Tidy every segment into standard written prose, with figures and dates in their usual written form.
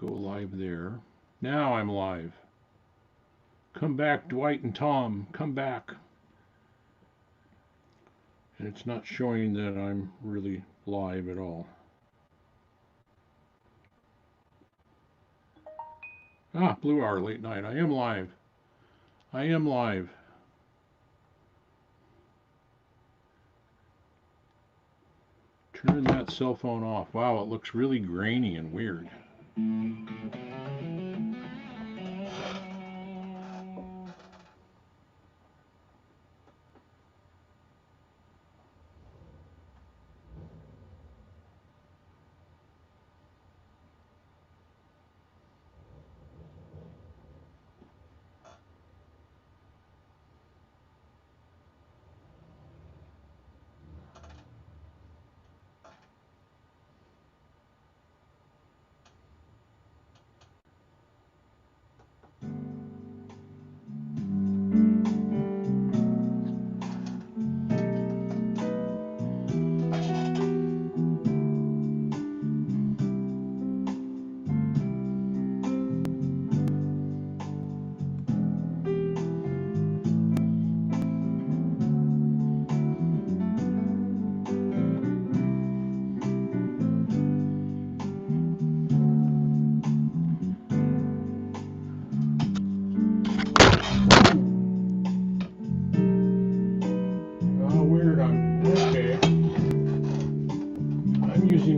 Go live there. Now I'm live. Come back, Dwight and Tom. Come back. And it's not showing that I'm really live at all. Ah, Blue Hour Late Night. I am live. I am live. Turn that cell phone off. Wow, it looks really grainy and weird.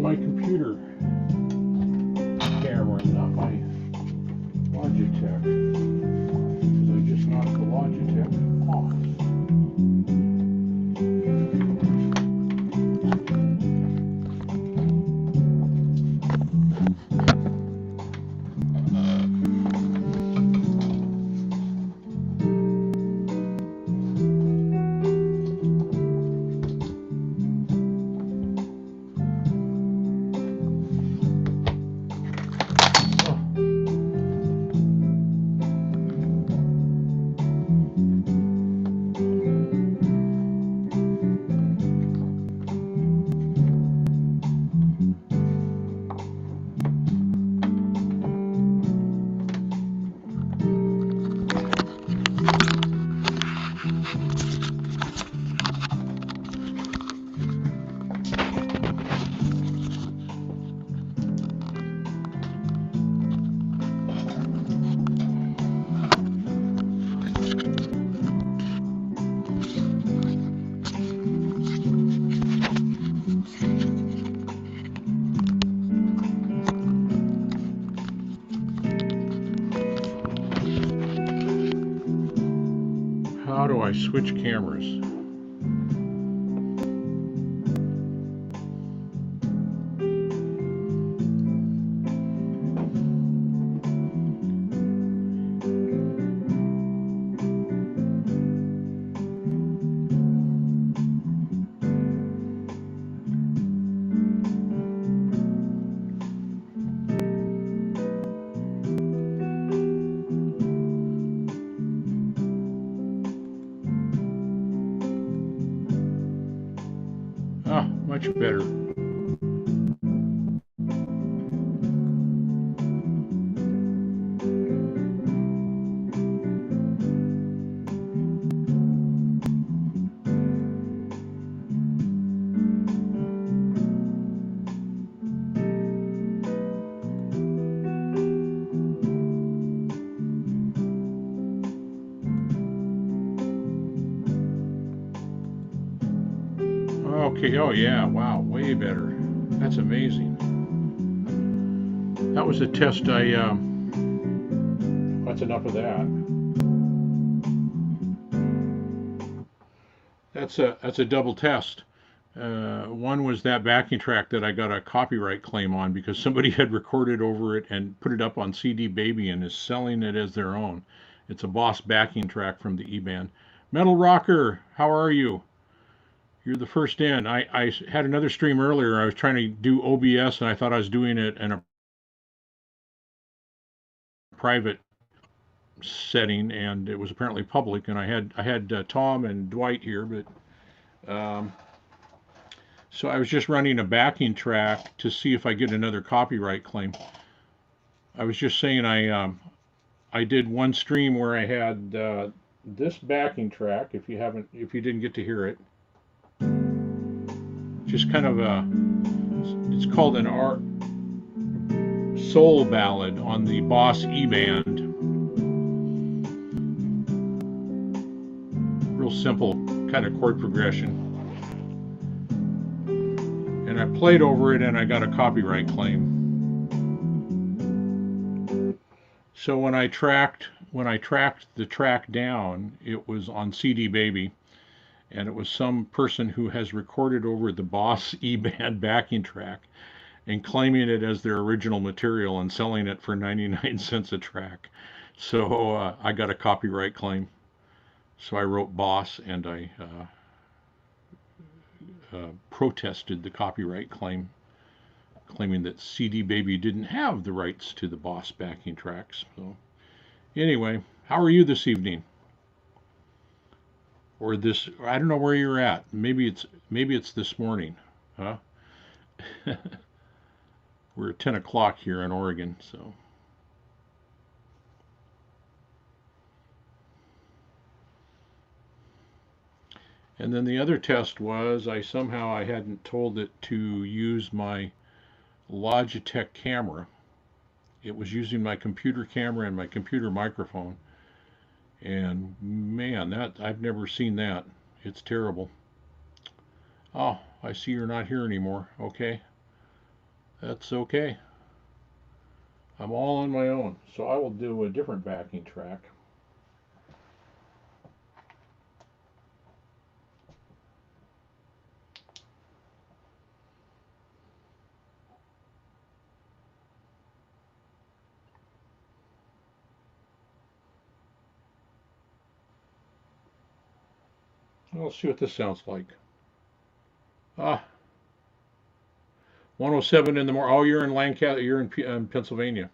My computer camera, not my Logitech, because I just knocked the Logitech off. How do I switch cameras? Ah, much better. Okay, oh yeah, wow, way better. That's amazing. That was a test that's enough of that. That's a double test. One was that backing track that I got a copyright claim on because somebody had recorded over it and put it up on CD Baby and is selling it as their own. It's a Boss backing track from the E-band. Metal Rocker, how are you? You're the first in. I had another stream earlier. I was trying to do OBS and I thought I was doing it in a private setting and it was apparently public. And I had Tom and Dwight here, but so I was just running a backing track to see if I get another copyright claim. I was just saying I did one stream where I had this backing track. If you didn't get to hear it, just kind of it's called an art soul ballad on the Boss E band. Real simple kind of chord progression. And I played over it and I got a copyright claim. So when I tracked the track down, it was on CD Baby, and it was some person who has recorded over the Boss E-band backing track and claiming it as their original material and selling it for 99 cents a track. So I got a copyright claim. So I wrote Boss and I protested the copyright claim, claiming that CD Baby didn't have the rights to the Boss backing tracks. So anyway, how are you this evening? Or this, I don't know where you're at. Maybe it's this morning, huh? We're at 10 o'clock here in Oregon, so. And then the other test was I hadn't told it to use my Logitech camera. It was using my computer camera and my computer microphone. And man, that I've never seen that. It's terrible. Oh, I see you're not here anymore. Okay. That's okay. I'm all on my own. So I will do a different backing track. Let's see what this sounds like. Ah, 107 in the morning. Oh, you're in Lancaster. You're in Pennsylvania.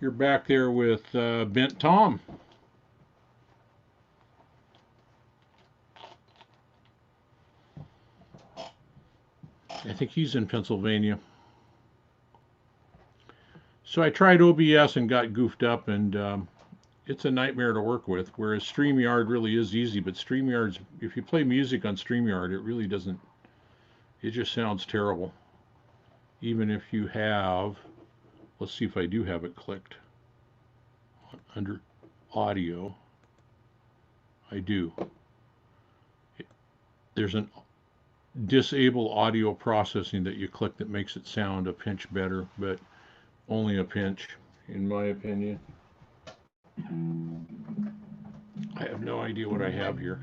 You're back there with Bent Tom. I think he's in Pennsylvania. So I tried OBS and got goofed up, and it's a nightmare to work with. Whereas StreamYard really is easy, but StreamYard's, if you play music on StreamYard, it really doesn't. It just sounds terrible. Even if you have, let's see if I do have it clicked under audio. I do. There's an disable audio processing that you click that makes it sound a pinch better, but only a pinch, in my opinion. I have no idea what I have here.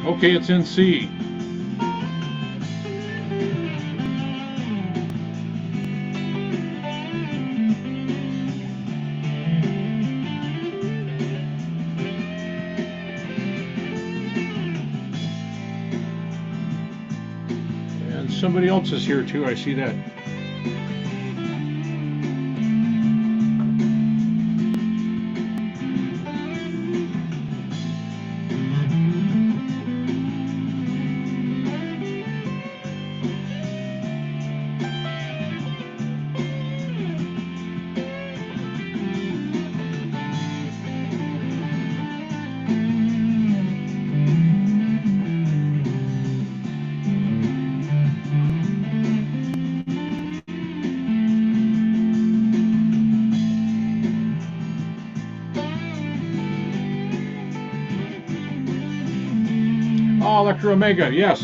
Okay, it's in C. And somebody else is here too, I see that. Oh, Electro Omega, yes.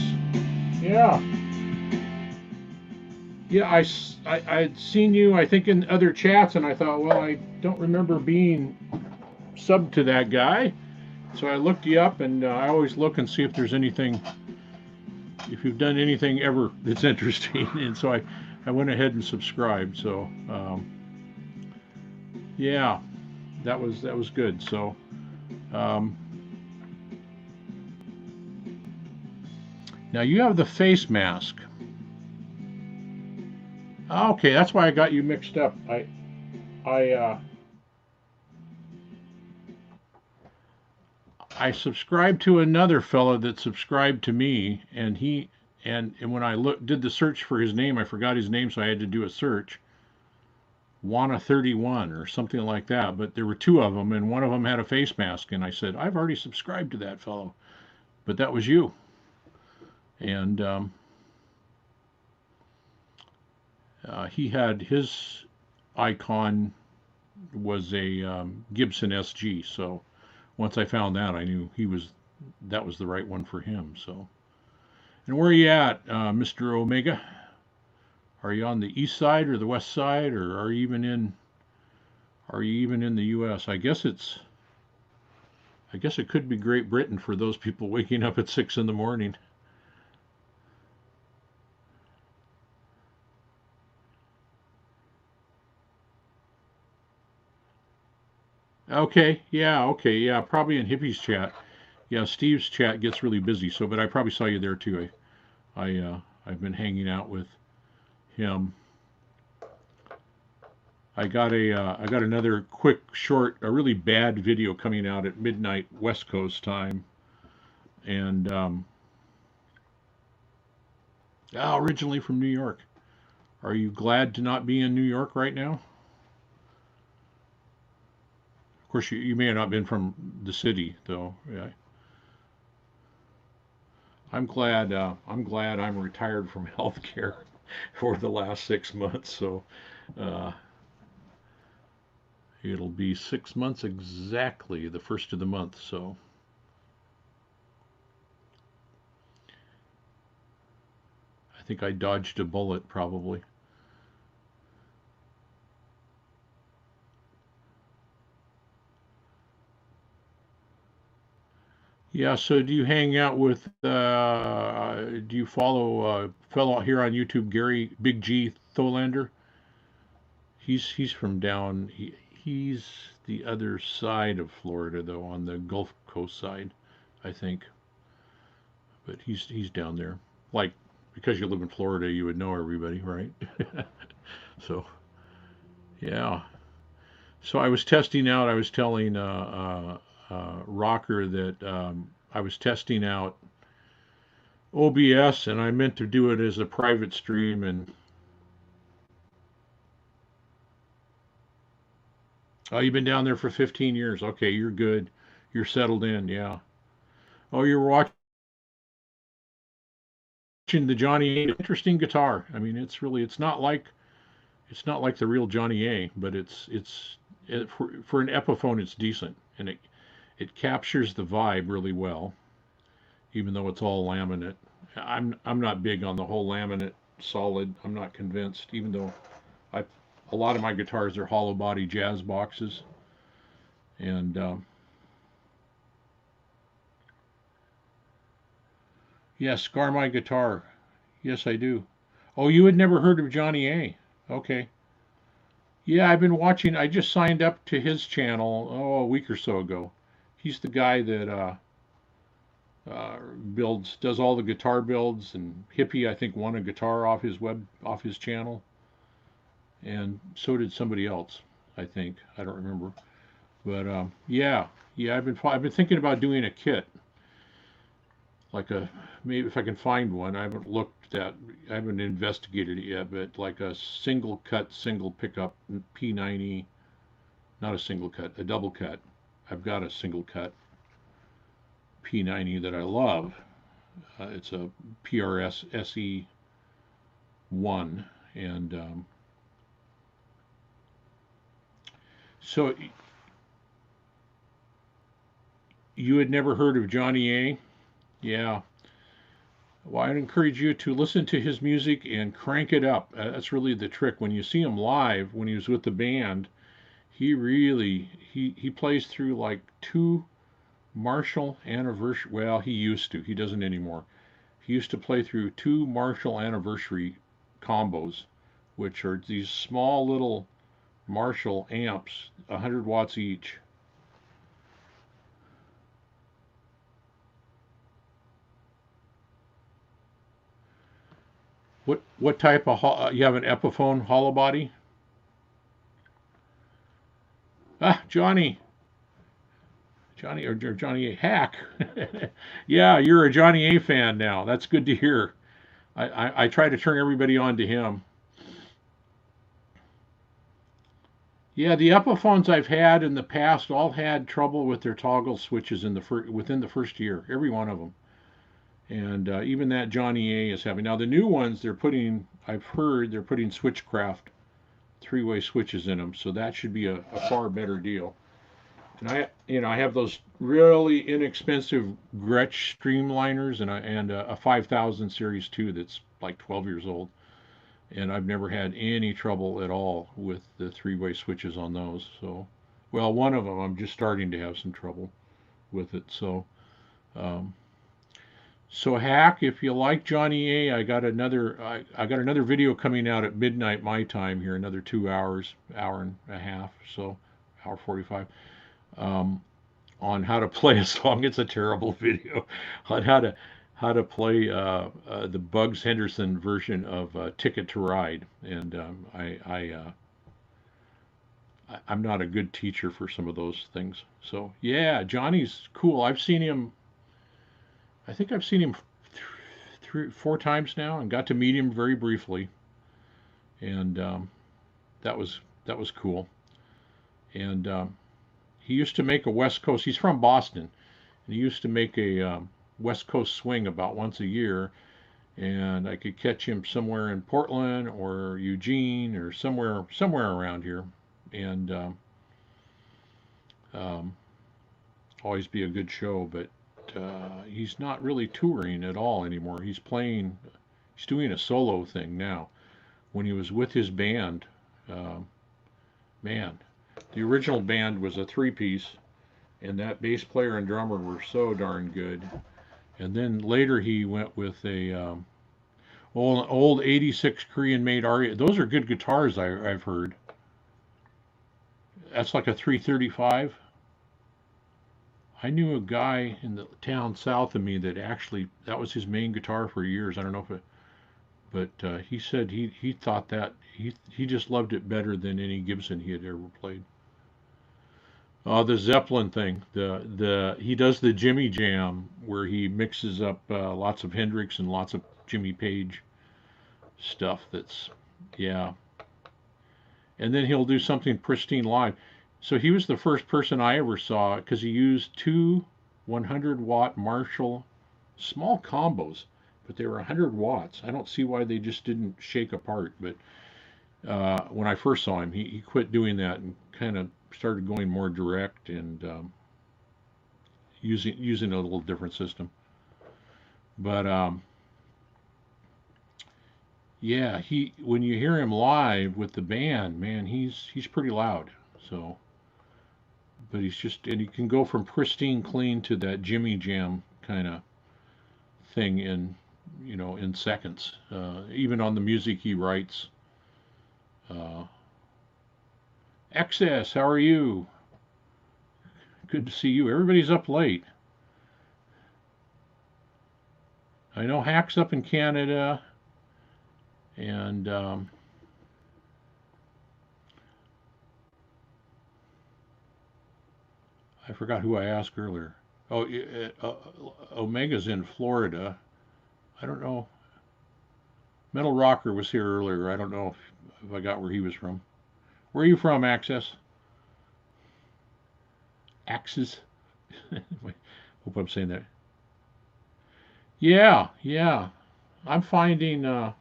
Yeah. Yeah, I'd seen you, I think, in other chats, and I thought, well, I don't remember being subbed to that guy. So I looked you up, and I always look and see if there's anything, if you've done anything ever that's interesting. And so I went ahead and subscribed. So yeah, that was good. So Now you have the face mask. Okay, that's why I got you mixed up. I I subscribed to another fellow that subscribed to me, and and when I did the search for his name, I forgot his name, so I had to do a search. Wana 31 or something like that. But there were two of them, and one of them had a face mask, and I said I've already subscribed to that fellow, but that was you. And he had his icon was a Gibson SG. So once I found that, I knew that was the right one for him. So, and where are you at, Mr. Omega? Are you on the east side or the west side, or are you even in the U.S.? I guess it could be Great Britain for those people waking up at 6 in the morning. Okay, yeah, probably in Hippie's chat. Yeah, Steve's chat gets really busy, so but I probably saw you there too. I've been hanging out with him. I got another quick short, a really bad video coming out at midnight West Coast time, and originally from New York. Are you glad to not be in New York right now? Of course, you may have not been from the city though. Yeah, I'm glad I'm retired from healthcare for the last 6 months. So uh, it'll be 6 months exactly the first of the month. So I think I dodged a bullet probably. Yeah. So do you hang out with? Do you follow fellow here on YouTube, Gary Big G Tholander? He's from down. He's the other side of Florida though, on the Gulf Coast side, I think. But he's down there. Like because you live in Florida, you would know everybody, right? So yeah. So I was testing out. I was telling Rocker that I was testing out OBS, and I meant to do it as a private stream. And oh, you've been down there for 15 years. Okay, you're good. You're settled in. Yeah. Oh, you're watching the Johnny A. Interesting guitar. I mean, it's not like the real Johnny A, but for an Epiphone, it's decent, and it captures the vibe really well, even though it's all laminate. I'm not big on the whole laminate solid. I'm not convinced, even though I a lot of my guitars are hollow body jazz boxes, and yes, Scar My Guitar. Yes, I do. Oh, you had never heard of Johnny A? Okay. Yeah, I've been watching. I just signed up to his channel a week or so ago. He's the guy that does all the guitar builds, and Hippie I think won a guitar off his channel, and so did somebody else. I think I don't remember, but yeah. I've been thinking about doing a kit, like a maybe if I can find one. I haven't investigated it yet, but like a single cut, single pickup P90, not a single cut, a double cut. I've got a single cut P90 that I love. It's a PRS SE1, and so you had never heard of Johnny A? Yeah. Well, I'd encourage you to listen to his music and crank it up. That's really the trick. When you see him live, when he was with the band, he plays through like two Marshall anniversary. Well, he used to. He doesn't anymore. He used to play through two Marshall anniversary combos, which are these small little Marshall amps, 100 watts each. What type of you have an Epiphone hollow body? Ah, Johnny or Johnny A. Hack. Yeah, you're a Johnny A fan now. That's good to hear. I try to turn everybody on to him. Yeah, the Epiphones I've had in the past all had trouble with their toggle switches within the first year, every one of them. And even that Johnny A is having. Now the new ones I've heard they're putting Switchcraft three-way switches in them, so that should be a far better deal. And I have those really inexpensive Gretsch Streamliners and a 5000 series too that's like 12 years old, and I've never had any trouble at all with the three-way switches on those. So, well, one of them I'm just starting to have some trouble with it. Um, so Hack, if you like Johnny A, I got another video coming out at midnight my time here, another 2 hours, hour and a half, so hour 45. Um, on how to play a song. It's a terrible video on how to play the Bugs Henderson version of Ticket to Ride. And I'm not a good teacher for some of those things. So yeah, Johnny's cool. I've seen him. I think I've seen him 4 times now, and got to meet him very briefly. And that was that was cool. And he used to make a West Coast. He's from Boston, and he used to make a West Coast swing about once a year, and I could catch him somewhere in Portland or Eugene or somewhere around here, and um, always be a good show. But he's not really touring at all anymore. He's doing a solo thing now. When he was with his band, uh, man, the original band was a three-piece, and that bass player and drummer were so darn good. And then later he went with a old '86 Korean made RE. Those are good guitars, I've heard. That's like a 335. I knew a guy in the town south of me that actually that was his main guitar for years. I don't know if it, but he said he thought that he just loved it better than any Gibson he had ever played. The Zeppelin thing. The he does the Jimmy Jam where he mixes up lots of Hendrix and lots of Jimmy Page stuff. That's yeah, and then he'll do something pristine live. So he was the first person I ever saw because he used two 100-watt Marshall small combos, but they were 100 watts. I don't see why they just didn't shake apart. But when I first saw him, he quit doing that and kind of started going more direct and using a little different system. But yeah, he when you hear him live with the band, man, he's pretty loud. So, but he can go from pristine clean to that Jimmy Jam kind of thing in seconds. Even on the music he writes. Uh, Excess, how are you? Good to see you. Everybody's up late. I know Hack's up in Canada, and I forgot who I asked earlier. Oh, Omega's in Florida. I don't know. Metal Rocker was here earlier. I don't know if I got where he was from. Where are you from, Access? Axis? Hope I'm saying that. Yeah, yeah. I'm finding I'm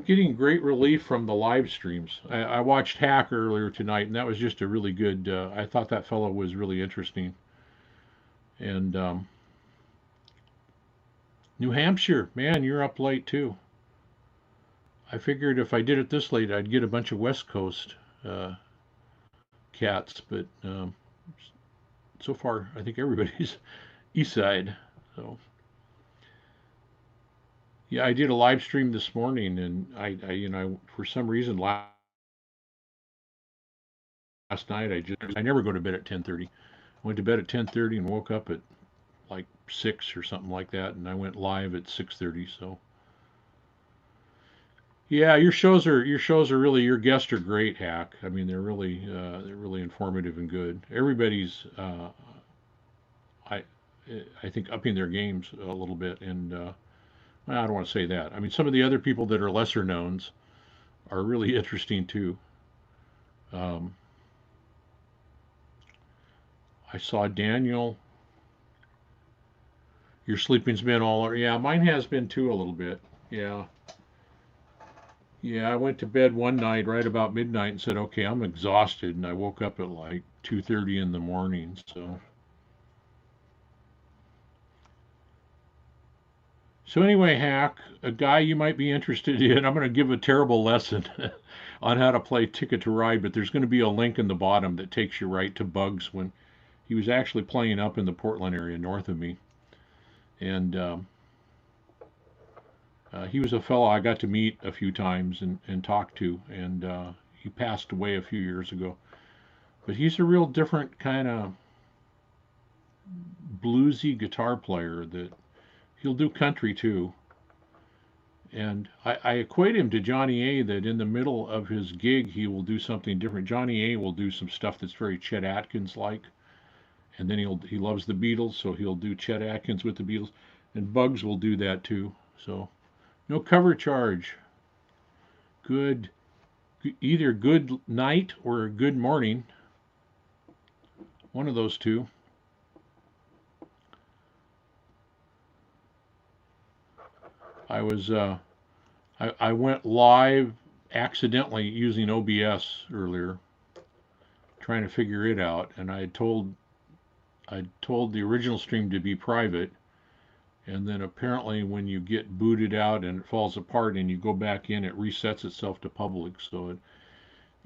getting great relief from the live streams. I watched Hack earlier tonight, and that was just a really good. I thought that fellow was really interesting. And New Hampshire, man, you're up late too. I figured if I did it this late, I'd get a bunch of West Coast uh, cats, but so far I think everybody's East Side. So yeah, I did a live stream this morning, and for some reason last night I never go to bed at 10:30. I went to bed at 10:30 and woke up at like 6 or something like that, and I went live at 6:30. So Yeah, your shows are really, your guests are great, Hack. I mean, they're really informative and good. Everybody's I I think upping their games a little bit, and well, I don't want to say that. I mean, some of the other people that are lesser knowns are really interesting too. Um, I saw Daniel. Your sleeping's been all, yeah, mine has been too a little bit. Yeah. Yeah, I went to bed one night right about midnight and said, "Okay, I'm exhausted," and I woke up at like 2:30 in the morning. So anyway, Hack, a guy you might be interested in. I'm going to give a terrible lesson on how to play Ticket to Ride, but there's going to be a link in the bottom that takes you right to Bugs when he was actually playing up in the Portland area north of me, and he was a fellow I got to meet a few times and talk to, and he passed away a few years ago. But he's a real different kind of bluesy guitar player that he'll do country too. And I equate him to Johnny A, that in the middle of his gig, he will do something different. Johnny A will do some stuff that's very Chet Atkins like, and then he loves the Beatles, so he'll do Chet Atkins with the Beatles, and Bugs will do that too. So no cover charge. Good, either good night or good morning, one of those two. I was I went live accidentally using OBS earlier, trying to figure it out, and I told the original stream to be private, and then apparently when you get booted out and it falls apart and you go back in, it resets itself to public. So it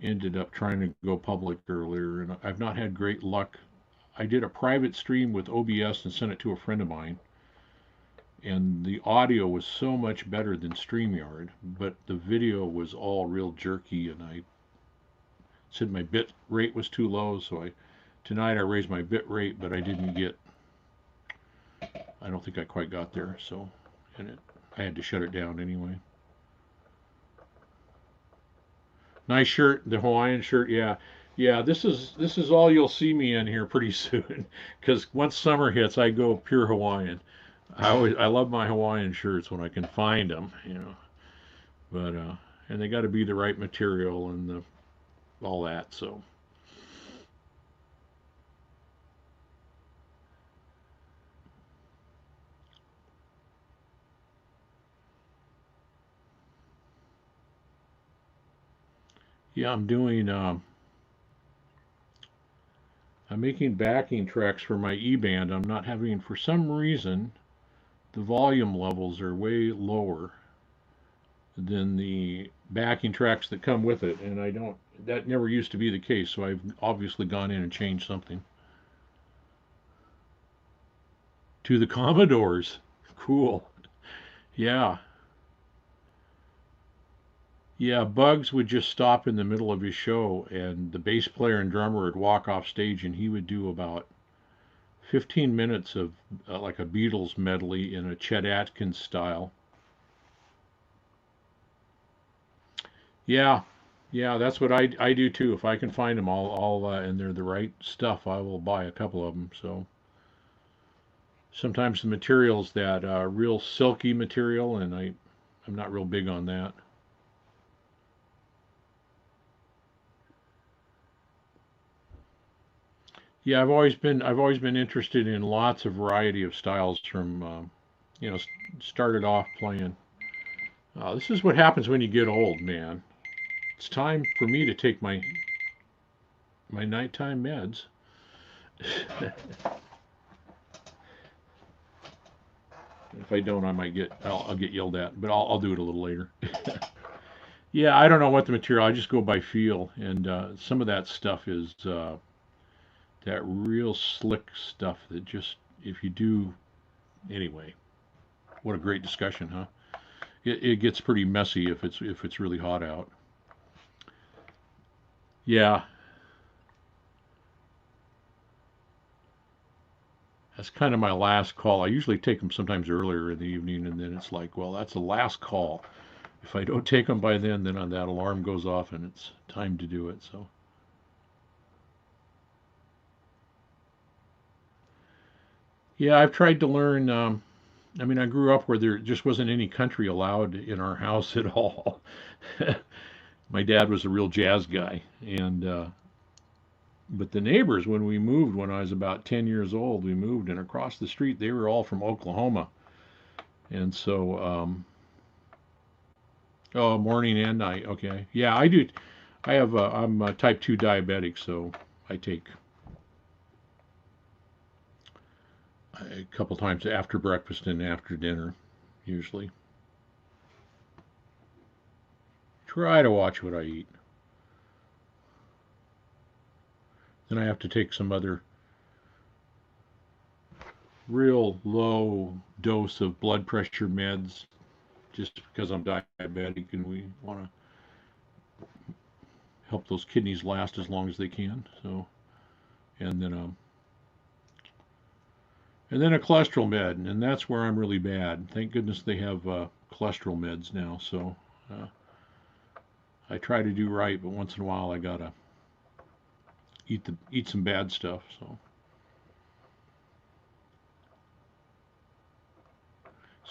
ended up trying to go public earlier, and I've not had great luck. I did a private stream with OBS and sent it to a friend of mine, and the audio was so much better than StreamYard, but the video was all real jerky, and I said my bit rate was too low, so tonight I raised my bit rate, but I don't think I quite got there, so I had to shut it down anyway. Nice shirt, the Hawaiian shirt, yeah. Yeah, this is all you'll see me in here pretty soon, because once summer hits, I go pure Hawaiian. I love my Hawaiian shirts when I can find them. But and they got to be the right material and all that. So yeah, I'm making backing tracks for my E band. I'm not having, for some reason, the volume levels are way lower than the backing tracks that come with it, and I don't. That never used to be the case. So I've obviously gone in and changed something. To the Commodores. Cool. Yeah. Yeah, Bugs would just stop in the middle of his show, and the bass player and drummer would walk off stage, and he would do about 15 minutes of like a Beatles medley in a Chet Atkins style. Yeah, yeah, that's what I do too. If I can find them all, and they're the right stuff, I will buy a couple of them. So sometimes the material's that real silky material, and I'm not real big on that. Yeah, I've always been interested in lots of variety of styles from you know started off playing. This is what happens when you get old, man. It's time for me to take my nighttime meds. If I don't, I'll get yelled at, but I'll do it a little later. Yeah, I don't know what the material. I just go by feel, and some of that stuff is that real slick stuff that just if you do anyway. What a great discussion, huh? It gets pretty messy if it's really hot out. Yeah, that's kind of my last call. I usually take them sometimes earlier in the evening, and then it's like, well, that's the last call. If I don't take them by then on that alarm goes off and it's time to do it. So yeah, I've tried to learn. I mean, I grew up where there just wasn't any country allowed in our house at all. My dad was a real jazz guy, and but the neighbors, when we moved, when I was about 10 years old, we moved, and across the street, they were all from Oklahoma. And so, oh, morning and night. Okay. Yeah, I do. I'm a type 2 diabetic, so I take a couple times after breakfast and after dinner, usually. Try to watch what I eat. Then I have to take some other real low dose of blood pressure meds just because I'm diabetic and we want to help those kidneys last as long as they can. So, and then a cholesterol med, and that's where I'm really bad. Thank goodness they have cholesterol meds now. So uh, I try to do right, but once in a while I gotta eat some bad stuff. So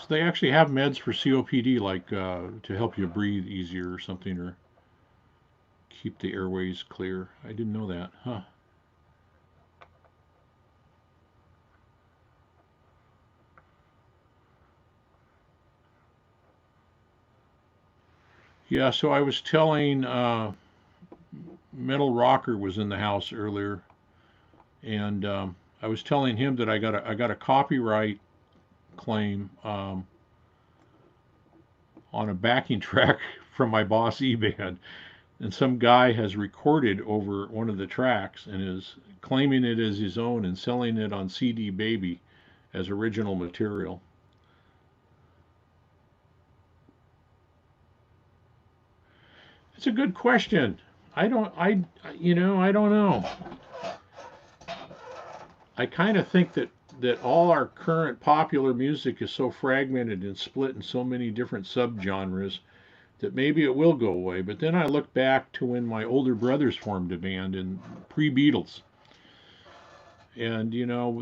they actually have meds for COPD, like to help you breathe easier or something, or keep the airways clear. I didn't know that, huh? Yeah. So I was telling Metal Rocker was in the house earlier, and I was telling him that I got a copyright claim on a backing track from my Boss E band, and some guy has recorded over one of the tracks and is claiming it as his own and selling it on CD Baby as original material. It's a good question. I don't know. I kind of think that all our current popular music is so fragmented and split in so many different subgenres that maybe it will go away. But then I look back to when my older brothers formed a band in pre-Beatles, and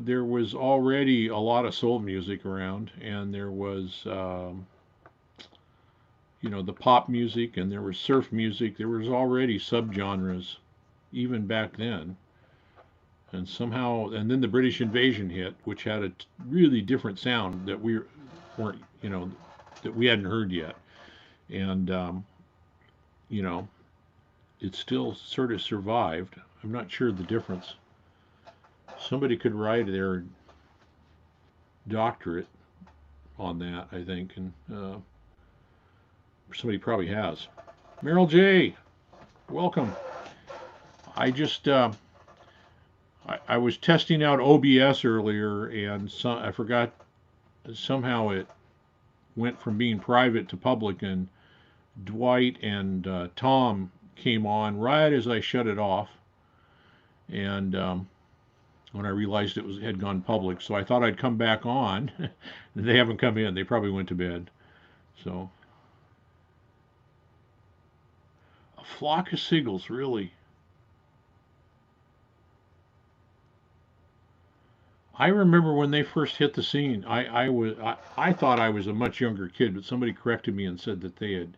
there was already a lot of soul music around, and there was the pop music, and there was surf music. There was already subgenres even back then, and somehow, and then the British invasion hit, which had a really different sound that we weren't, that we hadn't heard yet, and you know, it still sort of survived. I'm not sure the difference. Somebody could write their doctorate on that, I think, and somebody probably has. Meryl J, welcome. I just I was testing out OBS earlier, and I forgot somehow it went from being private to public, and Dwight and Tom came on right as I shut it off, and when I realized it had gone public, so I thought I'd come back on. They haven't come in. They probably went to bed. So a flock of seagulls, really. I remember when they first hit the scene. I thought I was a much younger kid, but somebody corrected me and said that they had.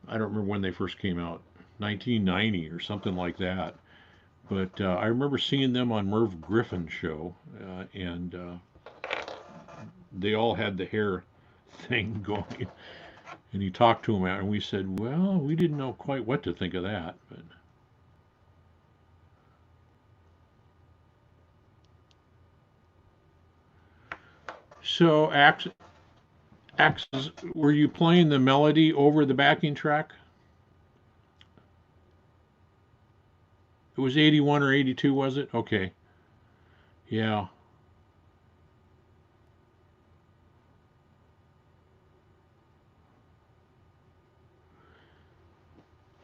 I don't remember when they first came out, 1990 or something like that. But I remember seeing them on Merv Griffin's show, and they all had the hair thing going. And he talked to him, and we said, "Well, we didn't know quite what to think of that." But so, Axes, were you playing the melody over the backing track? It was 81 or 82, was it? Okay. Yeah.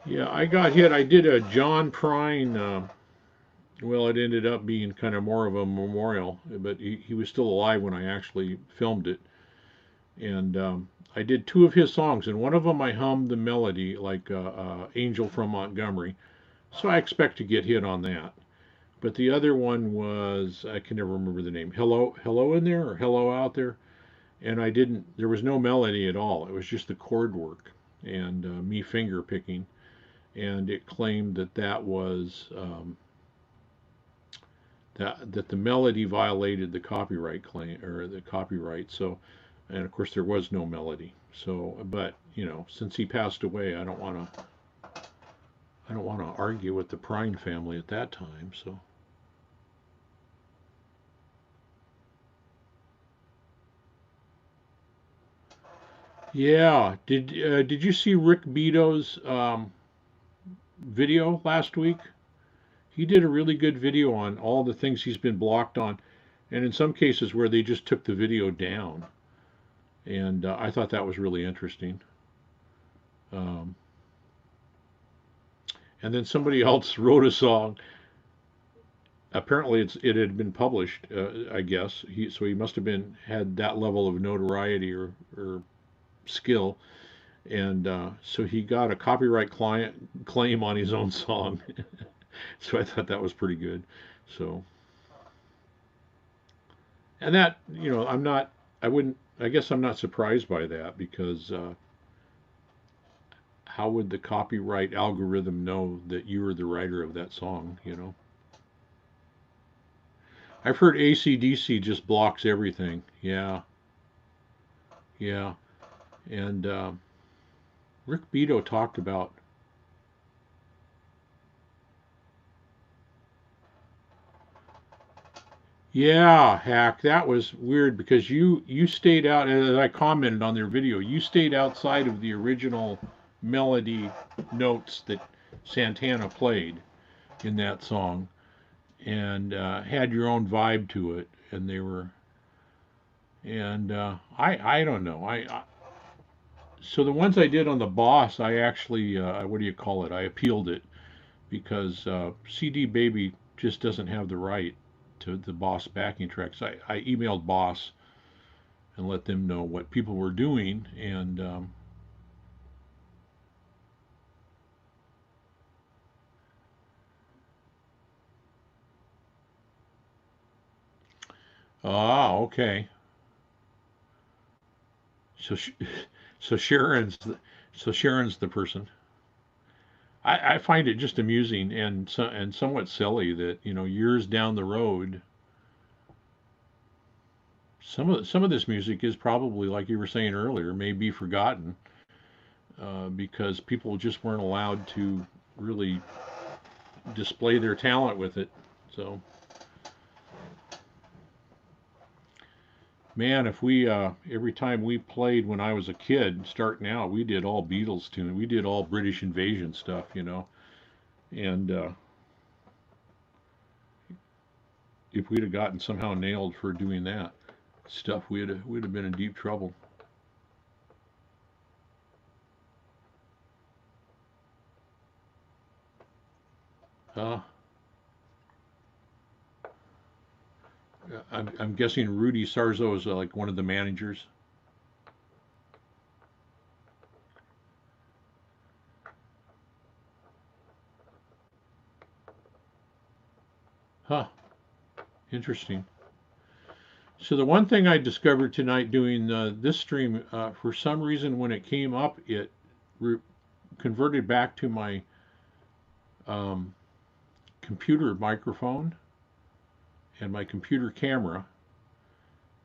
Yeah, I got hit. I did a John Prine. Well, it ended up being kind of more of a memorial, but he was still alive when I actually filmed it. And I did two of his songs, and one of them I hummed the melody like "Angel from Montgomery," so I expect to get hit on that. But the other one was I can never remember the name. Hello, hello in there or hello out there, and I didn't. There was no melody at all. It was just the chord work and me finger picking, and it claimed that that was that the melody violated the copyright claim or the copyright. So, and of course there was no melody. So, but you know, since he passed away, I don't want to argue with the Prine family at that time. So, yeah. Did you see Rick Beato's video last week? He did a really good video on all the things he's been blocked on, and in some cases where they just took the video down. And I thought that was really interesting. Um, and then somebody else wrote a song. Apparently, it had been published. I guess so he must have been had that level of notoriety or skill, and so he got a copyright client claim on his own song. So I thought that was pretty good. So and that I'm not. I wouldn't. I guess I'm not surprised by that because how would the copyright algorithm know that you were the writer of that song? I've heard AC/DC just blocks everything. Yeah, yeah. And Rick Beato talked about. Yeah, Hack, that was weird because you stayed out, as I commented on their video, you stayed outside of the original melody notes that Santana played in that song and had your own vibe to it, and they were. And I don't know. So the ones I did on the Boss, I actually what do you call it? I appealed it because CD Baby just doesn't have the right to the Boss backing tracks. I emailed Boss and let them know what people were doing, and okay. So so Sharon's Sharon's the person. I find it just amusing and somewhat silly that years down the road, some of this music is probably like you were saying earlier, may be forgotten because people just weren't allowed to really display their talent with it. So, man, if we every time we played when I was a kid, starting out, we did all Beatles tune, we did all British Invasion stuff, and if we'd have gotten somehow nailed for doing that stuff, we'd have been in deep trouble. Uh, I'm guessing Rudy Sarzo is like one of the managers. Huh, interesting. So the one thing I discovered tonight doing this stream, for some reason, when it came up, it re- converted back to my um, computer microphone and my computer camera.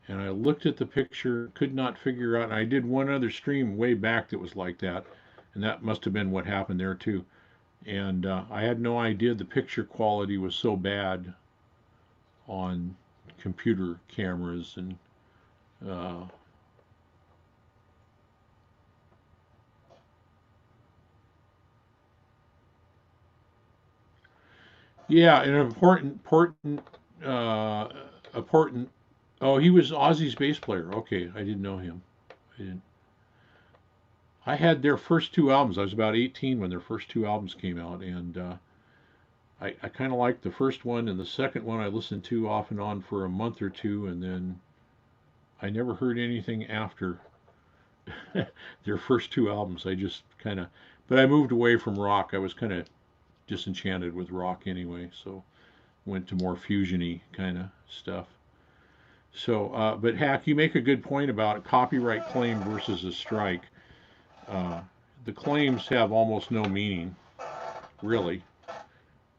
And I looked at the picture, could not figure out. And I did one other stream way back that was like that, and that must have been what happened there too. And I had no idea the picture quality was so bad on computer cameras and uh, yeah, an uh, important. Oh, he was Ozzy's bass player. Okay, I didn't know him. I didn't. I had their first two albums. I was about 18 when their first two albums came out, and I kind of liked the first one, and the second one I listened to off and on for a month or two, and then I never heard anything after. Their first two albums, I just kind of, but I moved away from rock. I was kind of disenchanted with rock anyway, so went to more fusiony kind of stuff. So, but Hack, you make a good point about a copyright claim versus a strike. Uh, the claims have almost no meaning, really.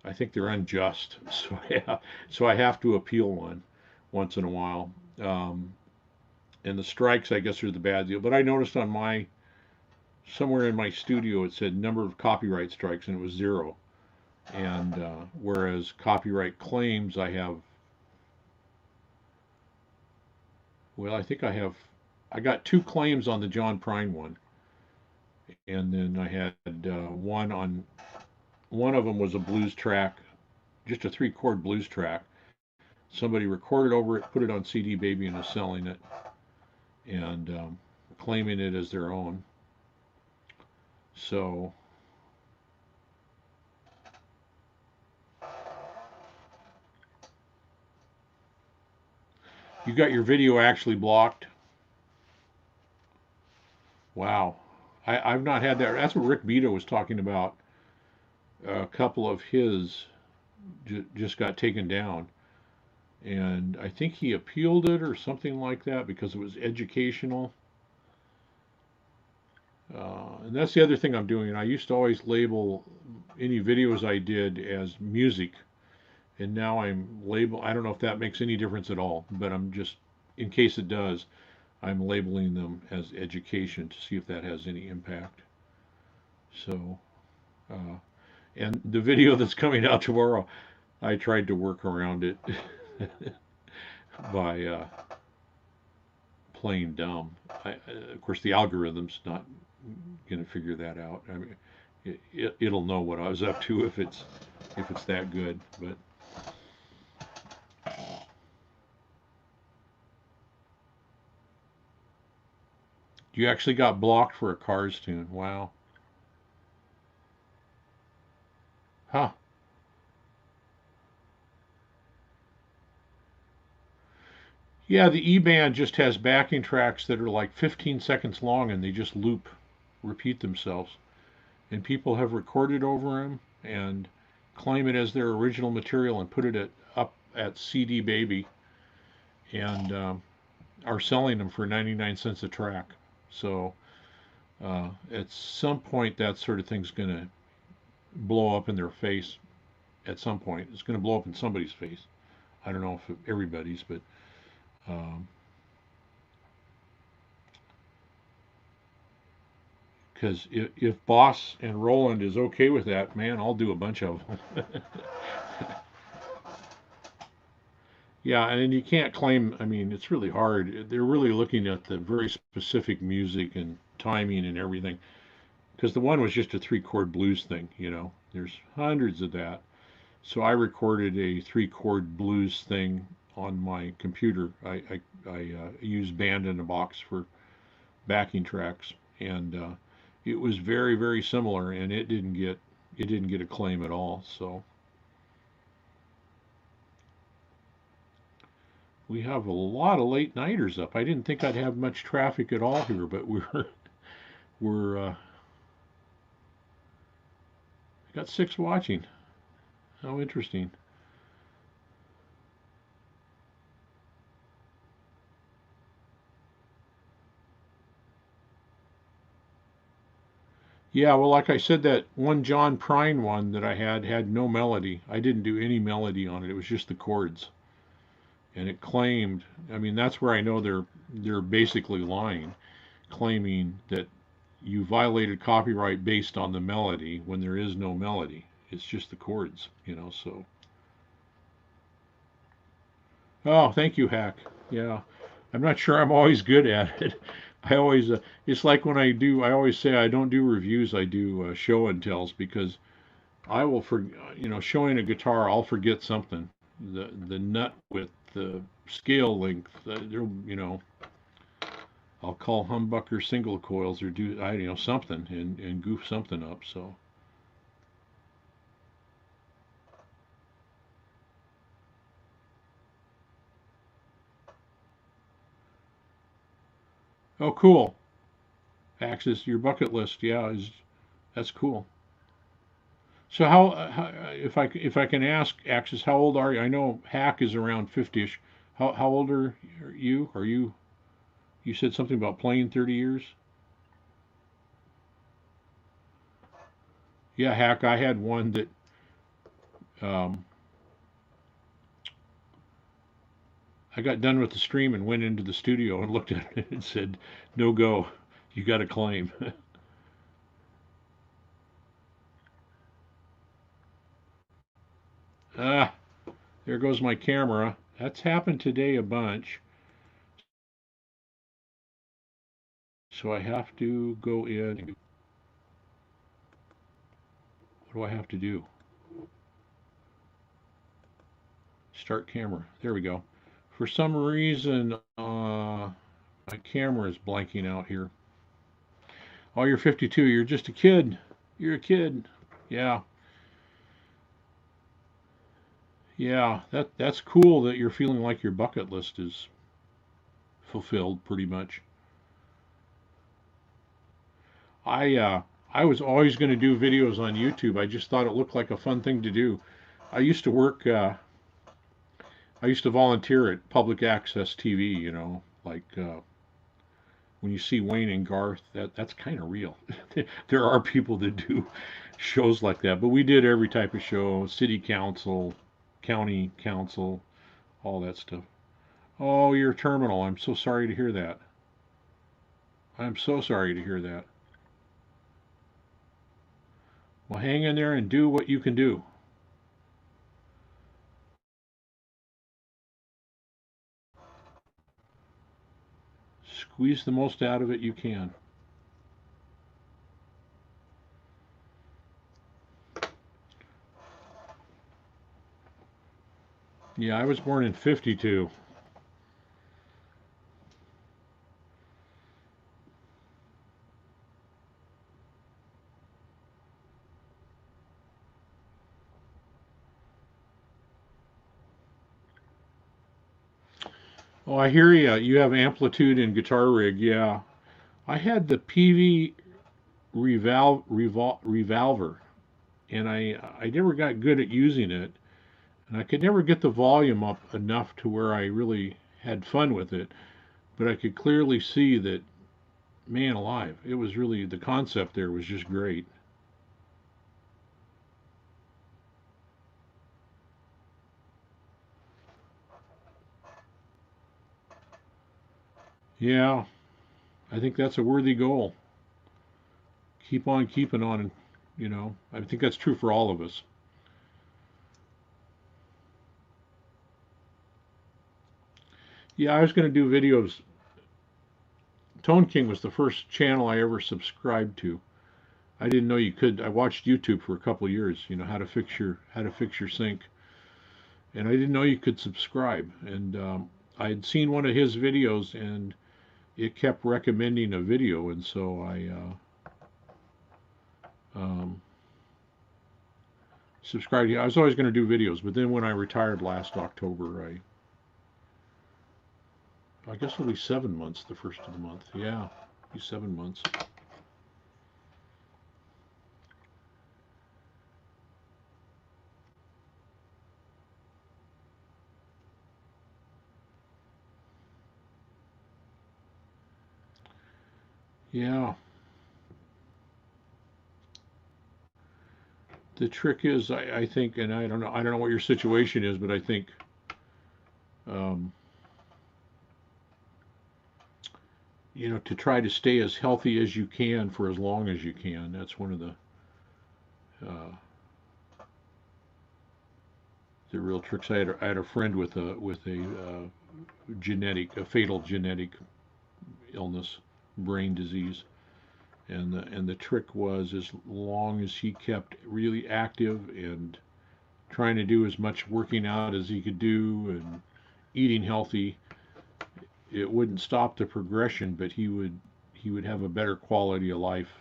I think they're unjust, so I have to appeal one once in a while. Um, and the strikes, I guess, are the bad deal. But I noticed on my somewhere in my studio it said number of copyright strikes, and it was zero. And whereas copyright claims, I have, well, I think I got two claims on the John Prine one, and then I had one on one of them was a blues track, just a three-chord blues track. Somebody recorded over it, put it on CD Baby, and is selling it and claiming it as their own. So you got your video actually blocked? Wow. I've not had that. That's what Rick Beato was talking about. A couple of his just got taken down. And I think he appealed it or something like that because it was educational. And that's the other thing I'm doing. I used to always label any videos I did as music, and now I don't know if that makes any difference at all, but I'm just, in case it does, I'm labeling them as education to see if that has any impact. So, uh, and the video that's coming out tomorrow, I tried to work around it by playing dumb. Of course, the algorithm's not going to figure that out. I mean, it'll know what I was up to if it's that good. But you actually got blocked for a Cars tune. Wow. Huh. Yeah, the E-band just has backing tracks that are like 15 seconds long and they just repeat themselves. And people have recorded over them and claim it as their original material and put it up at CD Baby and are selling them for 99 cents a track. So at some point, that sort of thing's going to blow up in their face. At some point, it's going to blow up in somebody's face. I don't know if everybody's, but um, because if Boss and Roland is okay with that, man, I'll do a bunch of them. Yeah, and you can't claim. I mean, it's really hard. They're really looking at the very specific music and timing and everything. Because the one was just a three-chord blues thing. There's hundreds of that. So I recorded a three-chord blues thing on my computer. I used Band in a Box for backing tracks, and it was very very similar, and it didn't get a claim at all. So we have a lot of late nighters up. I didn't think I'd have much traffic at all here, but we're got 6 watching. How interesting. Yeah, well, like I said, that one John Prine one that I had no melody. I didn't do any melody on it. It was just the chords. And it claimed, I mean, that's where I know they're basically lying, claiming that you violated copyright based on the melody when there is no melody. It's just the chords. So, oh, thank you, Hack. Yeah, I'm not sure I'm always good at it. I always, it's like when I always say I don't do reviews. I do show and tells because I will showing a guitar, I'll forget something. The nut width, the scale length, I'll call humbucker single coils or do something and goof something up. So, oh, cool. Axis, your bucket list, yeah, is that's cool. So if I can ask, Axis, how old are you? I know Hack is around 50ish. How old are you? Are you you said something about playing 30 years? Yeah, Hack, I had one that um, I got done with the stream and went into the studio and looked at it and said, "No go. You got to claim." Ah, there goes my camera. That's happened today a bunch. So I have to go in. What do I have to do? Start camera. There we go. For some reason, my camera is blanking out here. Oh, you're 52. You're just a kid. You're a kid. Yeah, yeah. That's cool that you're feeling like your bucket list is fulfilled pretty much. I uh, I was always going to do videos on YouTube. I just thought it looked like a fun thing to do. I used to work. I used to volunteer at public access TV. Like when you see Wayne and Garth, that's kind of real. There are people that do shows like that, but we did every type of show: city council, county council, all that stuff. Oh, you're terminal. I'm so sorry to hear that. I'm so sorry to hear that. Well, hang in there and do what you can do. Squeeze the most out of it you can. Yeah, I was born in 52. Oh, I hear you. You have amplitude and guitar rig. Yeah. I had the PV revolver, and I never got good at using it, and I could never get the volume up enough to where I really had fun with it. But I could clearly see that, man alive, it was really the concept there was just great. Yeah, I think that's a worthy goal. Keep on keeping on, and I think that's true for all of us. Yeah, I was going to do videos. Tone King was the first channel I ever subscribed to. I didn't know you could. I watched YouTube for a couple of years, how to fix your sync, and I didn't know you could subscribe. And I had seen one of his videos, and it kept recommending a video, and so I subscribed. I was always going to do videos, but then when I retired last October, I guess it'll be 7 months the first of the month. Yeah, it'll be 7 months. Yeah, the trick is, I think, and I don't know what your situation is, but I think um, to try to stay as healthy as you can for as long as you can. That's one of uh, the real tricks. I had a friend with a fatal genetic illness, brain disease, and the trick was as long as he kept really active and trying to do as much working out as he could do and eating healthy, it wouldn't stop the progression, but he would have a better quality of life,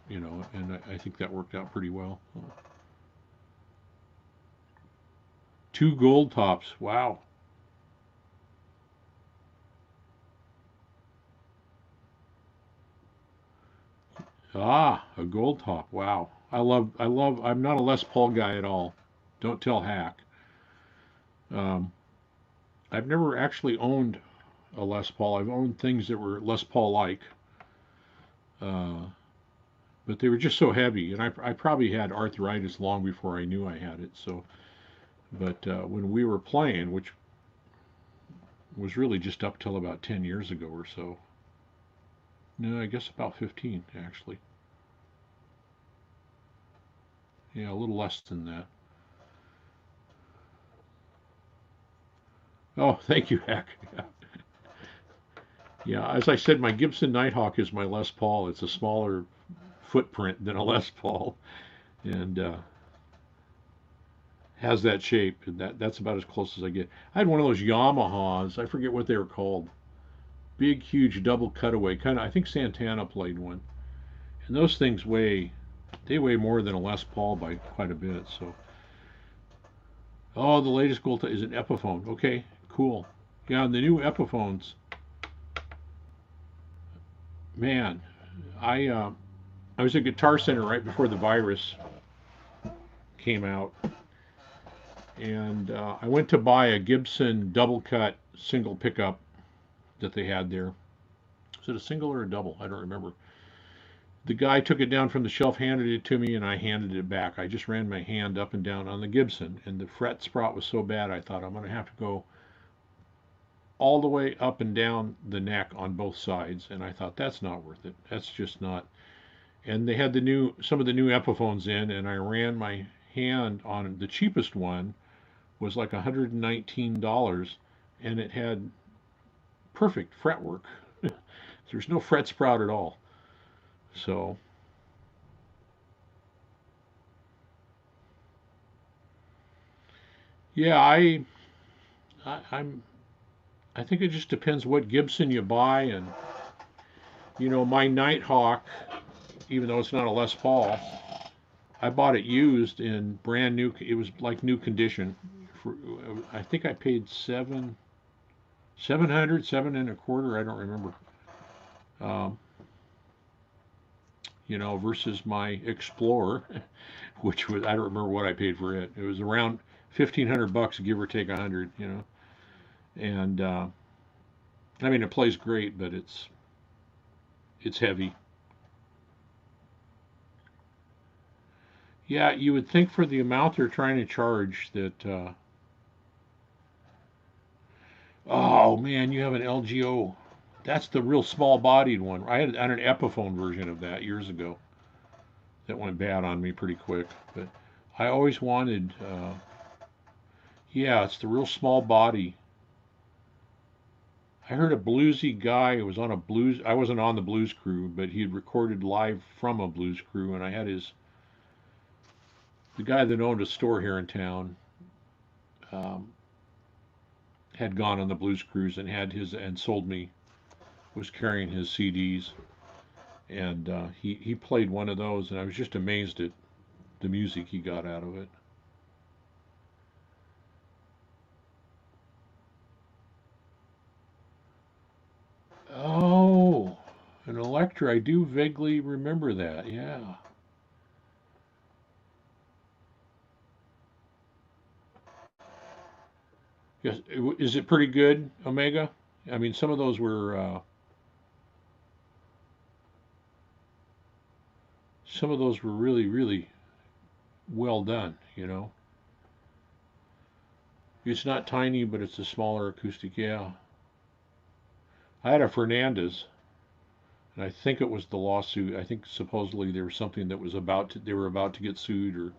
and I think that worked out pretty well. Two gold tops. Wow. Ah, a gold top. Wow. I'm not a Les Paul guy at all. Don't tell Hack. Um, I've never actually owned a Les Paul. I've owned things that were Les Paul like, uh, but they were just so heavy, and I probably had arthritis long before I knew I had it. So, but when we were playing, which was really just up till about 10 years ago or so, no, I guess about 15 actually. Yeah, a little less than that. Oh, thank you, Hack. Yeah. Yeah, as I said, my Gibson Nighthawk is my Les Paul. It's a smaller footprint than a Les Paul, and has that shape. And that's about as close as I get. I had one of those Yamahas. I forget what they were called. Big, huge double cutaway. Kind of. I think Santana played one. And those things weigh. They weigh more than a Les Paul by quite a bit. So. Oh, the latest gold is an Epiphone. Okay, cool. Yeah, and the new Epiphones. Man, I uh, I was at Guitar Center right before the virus came out, and I went to buy a Gibson double cut single pickup that they had there. Was it a single or a double? I don't remember. The guy took it down from the shelf, handed it to me, and I handed it back. I just ran my hand up and down on the Gibson, and the fret sprout was so bad I thought I'm going to have to go all the way up and down the neck on both sides, and I thought that's not worth it. That's just not. And they had some of the new Epiphones in, and I ran my hand on the cheapest one was like $119, and it had perfect fretwork. There's no fret sprout at all. So yeah, I'm I think it just depends what Gibson you buy, and my Nighthawk, even though it's not a Les Paul, I bought it used in brand new. It was like new condition. For, I think I paid 700, 7 and a quarter. I don't remember. Um, versus my Explorer, which was I don't remember what I paid for it. It was around $1,500, give or take 100. And I mean it plays great, but it's heavy. Yeah, you would think for the amount they're trying to charge that. Oh man, you have an LGO. That's the real small-bodied one. I had an Epiphone version of that years ago. That went bad on me pretty quick, but I always wanted. Yeah, it's the real small body. I heard a bluesy guy who was on a blues. I wasn't on the blues crew, but he had recorded live from a blues crew, and I had the guy that owned a store here in town um, had gone on the blues cruise and had his and sold me was carrying his CDs, and he played one of those, and I was just amazed at the music he got out of it. Oh, an Electra. I do vaguely remember that. Yeah. Yes. Is it pretty good, Omega? I mean, some of those were really, really well done. It's not tiny, but it's a smaller acoustic. Yeah. I had a Fernandez, and I think it was the lawsuit. I think supposedly there was something that was they were about to get sued, or it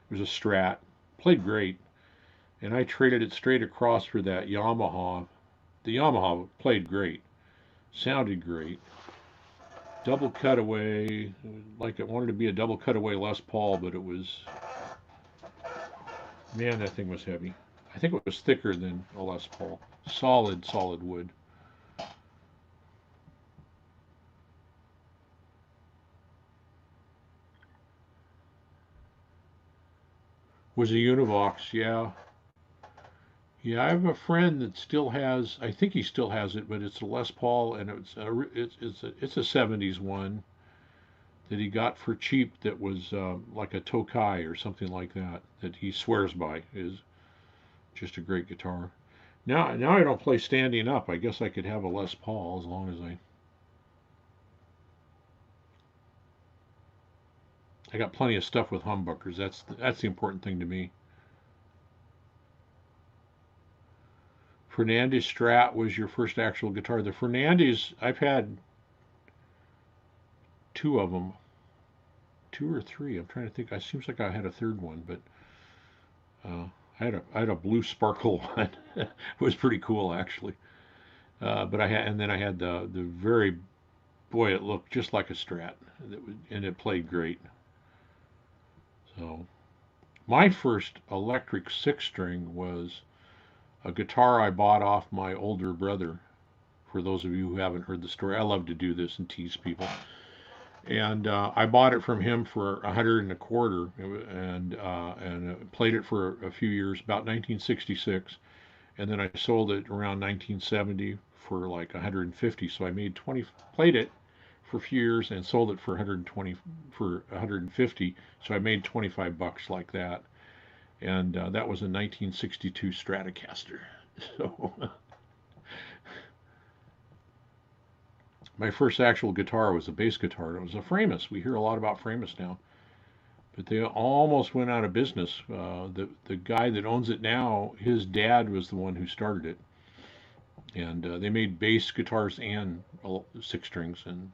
was a Strat. Played great, and I traded it straight across for that Yamaha. The Yamaha played great, sounded great. Double cutaway, like it wanted to be a double cutaway Les Paul, but it was, man, that thing was heavy. I think it was thicker than a Les Paul. Solid, solid wood. Was a Univox, yeah. Yeah, I have a friend that still has. I think he still has it, but it's a Les Paul, and it's a '70s one that he got for cheap that was like a Tokai or something like that, that he swears by is just a great guitar. Now I don't play standing up. I guess I could have a Les Paul as long as I got plenty of stuff with humbuckers. That's the important thing to me. Fernandez Strat was your first actual guitar. The Fernandez, I've had two of them, two or three. I'm trying to think. It seems like I had a third one, but I had a blue sparkle one. It was pretty cool actually. But and then I had the very, boy, it looked just like a Strat, and it played great. So my first electric six string was a guitar I bought off my older brother. For those of you who haven't heard the story, I love to do this and tease people. And I bought it from him for $125, and played it for a few years, about 1966, and then I sold it around 1970 for like 150. So I made 20, played it for a few years and sold it for 120 for 150. So I made $25 like that, and that was a 1962 Stratocaster. So my first actual guitar was a bass guitar. It was a Framus. We hear a lot about Framus now, but they almost went out of business. The guy that owns it now, his dad was the one who started it, and they made bass guitars and six strings. And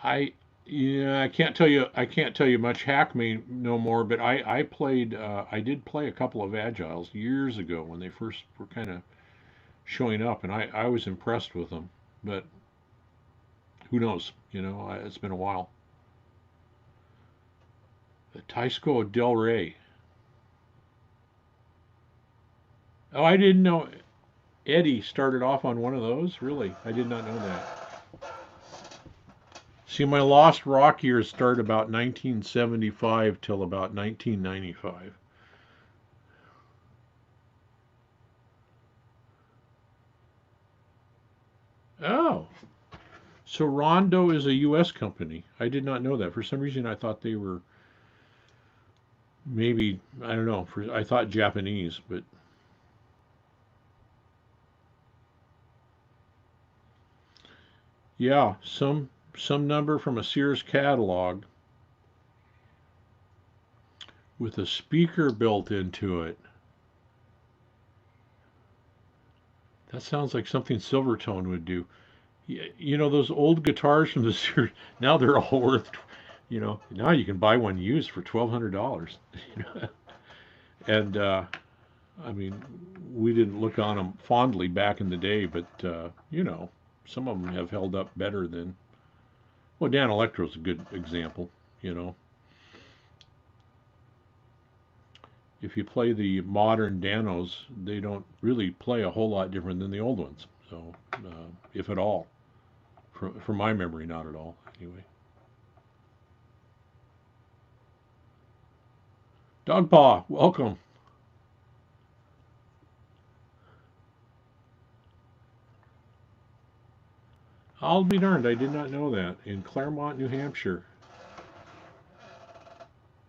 I yeah, I can't tell you much. Hack me no more, but I played I did play a couple of Agiles years ago when they first were kind of showing up, and I was impressed with them. But who knows? It's been a while. The Teisco Del Rey. Oh, I didn't know Eddie started off on one of those. Really, I did not know that. See, my Lost Rock years start about 1975 till about 1995. Oh, so Rondo is a U.S. company. I did not know that. For some reason, I thought they were maybe, I don't know. I thought Japanese, but yeah, some number from a Sears catalog with a speaker built into it. That sounds like something Silvertone would do. Those old guitars from the Sears, now they're all worth, now you can buy one used for $1,200. You know? And I mean, we didn't look on them fondly back in the day, but some of them have held up better than. Well, Danelectro's a good example. You know, if you play the modern Danos, they don't really play a whole lot different than the old ones. So, if at all, from my memory, not at all. Anyway, Dogpaw, welcome. I'll be darned, I did not know that. In Claremont, New Hampshire.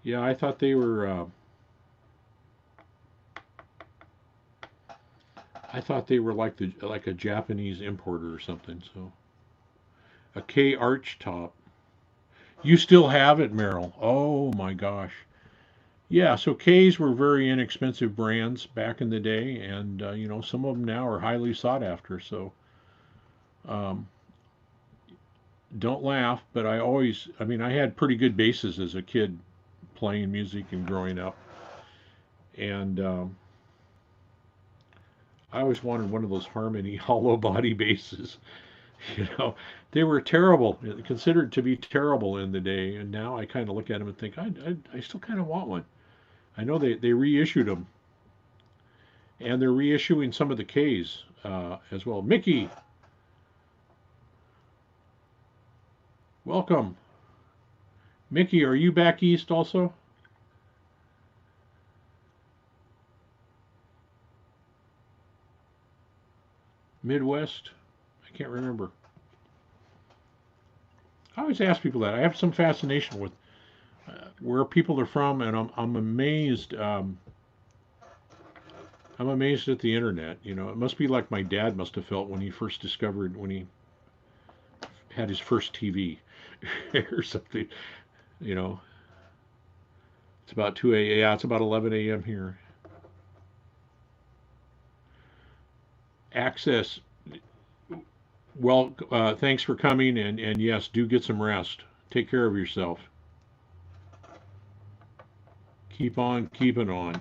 Yeah, I thought they were. I thought they were like a Japanese importer or something. So a K arch top. You still have it, Merrill? Oh my gosh. Yeah. So K's were very inexpensive brands back in the day, and some of them now are highly sought after. So um, don't laugh, but I mean, I had pretty good basses as a kid playing music and growing up, and I always wanted one of those Harmony hollow body basses. You know, they were terrible, considered to be terrible in the day, and now I kind of look at them and think I still kind of want one. I know they reissued them, and they're reissuing some of the K's as well. Mickey, welcome. Mickey, are you back east also? Midwest? I can't remember. I always ask people that. I have some fascination with where people are from, and I'm amazed. I'm amazed at the internet. You know, it must be like my dad must have felt when he first discovered when he had his first TV or something. You know, it's about 2 a.m. Yeah, it's about 11 a.m. here. Access. Well, thanks for coming, and yes, do get some rest. Take care of yourself. Keep on keeping on.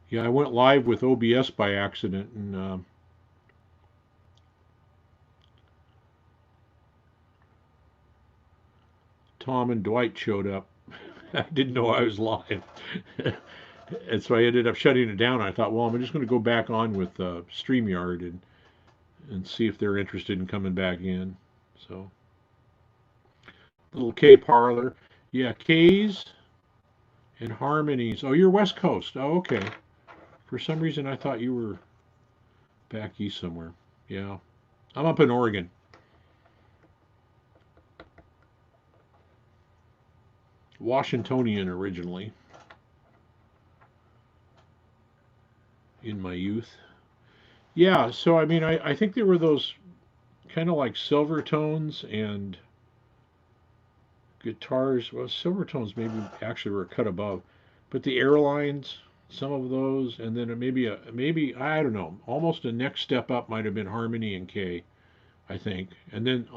Yeah, I went live with OBS by accident, and Tom and Dwight showed up. I didn't know I was live. And so I ended up shutting it down. I thought, well, I'm just going to go back on with StreamYard and see if they're interested in coming back in. So, little K parlor. Yeah, K's and Harmonies. Oh, you're West Coast. Oh, okay. For some reason, I thought you were back east somewhere. Yeah. I'm up in Oregon. Washingtonian originally in my youth. Yeah, so I mean, I think there were those kind of like Silvertones and guitars. Well, Silvertones maybe actually were cut above, but the Airlines, some of those, and then maybe I don't know, almost a next step up might have been Harmony and K, I think, and then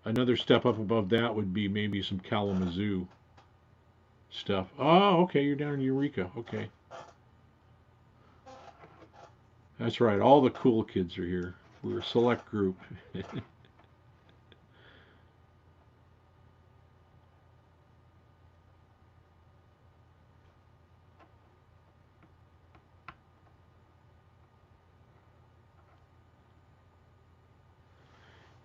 another step up above that would be maybe some Kalamazoo stuff. Oh, okay, you're down in Eureka. Okay, that's right. All the cool kids are here. We're a select group.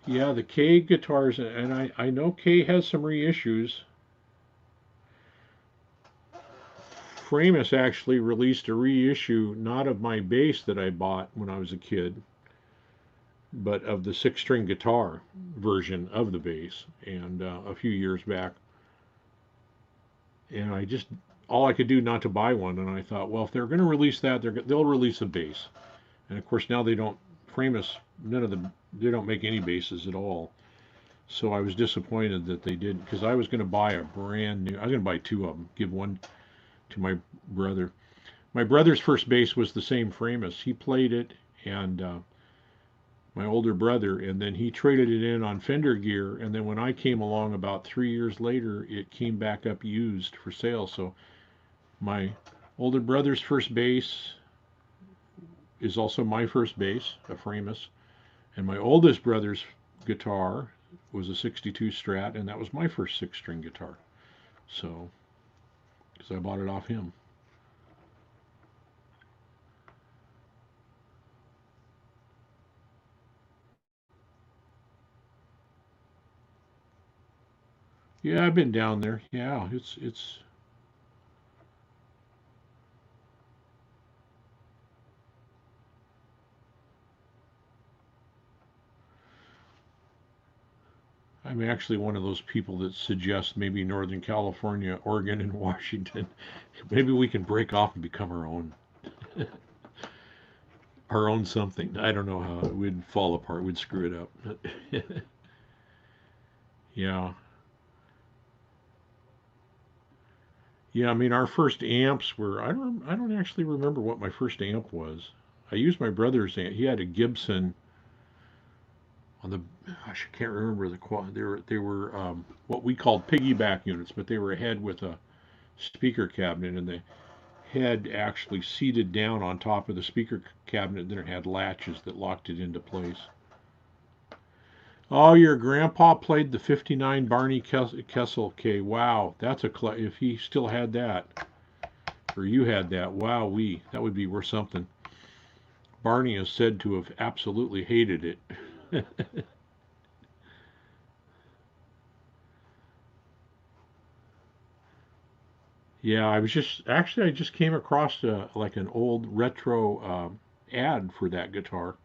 Yeah, the K guitars, and I know K has some reissues. Framus actually released a reissue, not of my bass that I bought when I was a kid, but of the six string guitar version of the bass, and a few years back. And I just, all I could do not to buy one, and I thought, well, if they're going to release that, they'll release a bass. And of course, now they don't, Framus, none of the, they don't make any basses at all. So I was disappointed that they didn't, because I was going to buy a brand new, I was going to buy two of them, give one to my brother. My brother's first bass was the same Framus. He played it, and my older brother, and then he traded it in on Fender gear. And then when I came along about 3 years later, it came back up used for sale. So my older brother's first bass is also my first bass, a Framus, and my oldest brother's guitar was a 62 Strat, and that was my first six string guitar. So, because I bought it off him. Yeah, I've been down there. Yeah, it's I'm actually one of those people that suggest maybe Northern California, Oregon, and Washington. Maybe we can break off and become our own something. I don't know how it would fall apart. We'd screw it up. Yeah, yeah. I mean, our first amps were. I don't actually remember what my first amp was. I used my brother's amp. He had a Gibson on the. Gosh, I can't remember the quality. They were what we called piggyback units, but they were a head with a speaker cabinet, and the head actually seated down on top of the speaker cabinet. Then it had latches that locked it into place. Oh, your grandpa played the '59 Barney Kessel K. Wow, that's if he still had that, or you had that. Wow, that would be worth something. Barney is said to have absolutely hated it. Yeah, I just came across like an old retro ad for that guitar.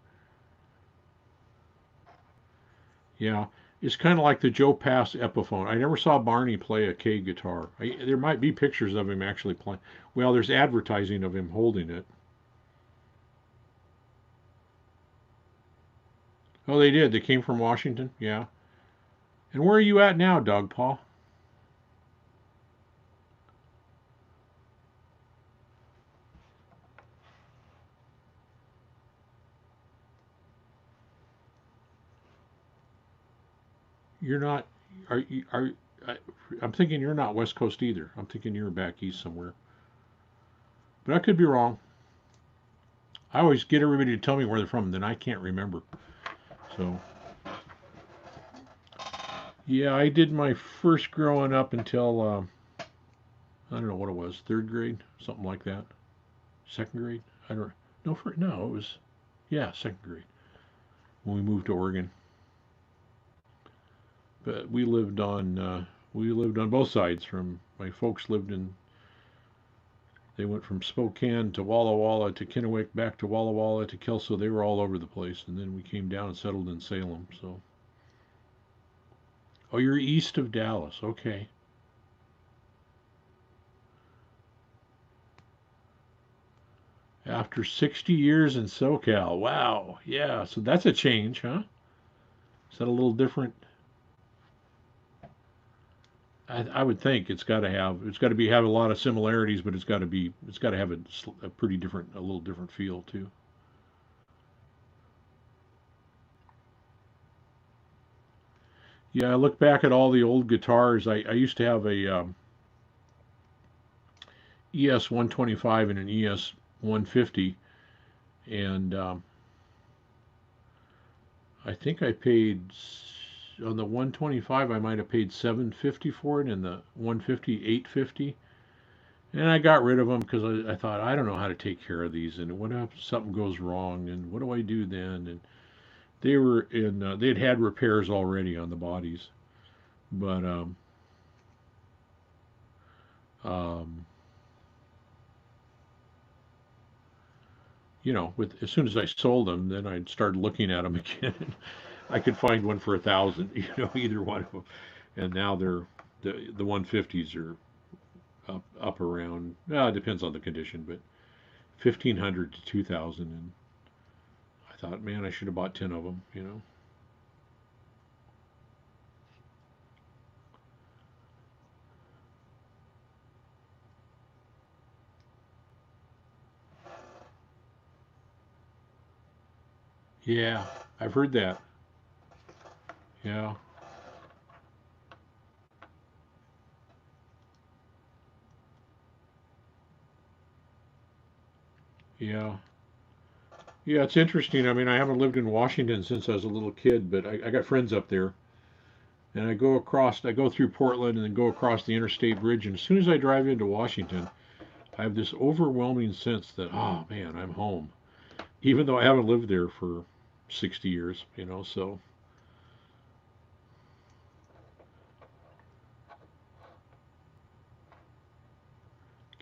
Yeah, it's kind of like the Joe Pass Epiphone. I never saw Barney play a K guitar. There might be pictures of him actually playing. Well, there's advertising of him holding it. Oh, they did. They came from Washington. Yeah. And where are you at now, Doug Paul? You're not. Are you? Are I, I'm thinking you're not West Coast either. I'm thinking you're back east somewhere. But I could be wrong. I always get everybody to tell me where they're from, then I can't remember. So yeah, I did my first growing up until I don't know what it was, third grade, something like that. Second grade? I don't. No, it was yeah, second grade when we moved to Oregon. But we lived on both sides. From my folks lived in they went from Spokane to Walla Walla to Kennewick back to Walla Walla to Kelso. They were all over the place, and then we came down and settled in Salem. So oh, you're east of Dallas. Okay. After 60 years in SoCal. Wow. Yeah. So that's a change, huh? Is that a little different? I would think it's got to be have a lot of similarities, but it's got to have a pretty different, a little different feel too. Yeah, I look back at all the old guitars. I used to have a ES 125 and an ES 150, and I think I paid on the 125. I might have paid 750 for it, and the 150 850. And I got rid of them because I thought I don't know how to take care of these, and what if something goes wrong, and what do I do then? And they'd had repairs already on the bodies, but um, with as soon as I sold them, then I started looking at them again. I could find one for 1,000, either one of them, and now the 150s are up around. Well, it depends on the condition, but 1,500 to 2,000, and I thought, man, I should have bought 10 of them. Yeah, I've heard that. Yeah, yeah. Yeah, it's interesting. I mean, I haven't lived in Washington since I was a little kid, but I got friends up there. And I go through Portland and then go across the interstate bridge. And as soon as I drive into Washington, I have this overwhelming sense that, oh man, I'm home. Even though I haven't lived there for 60 years. So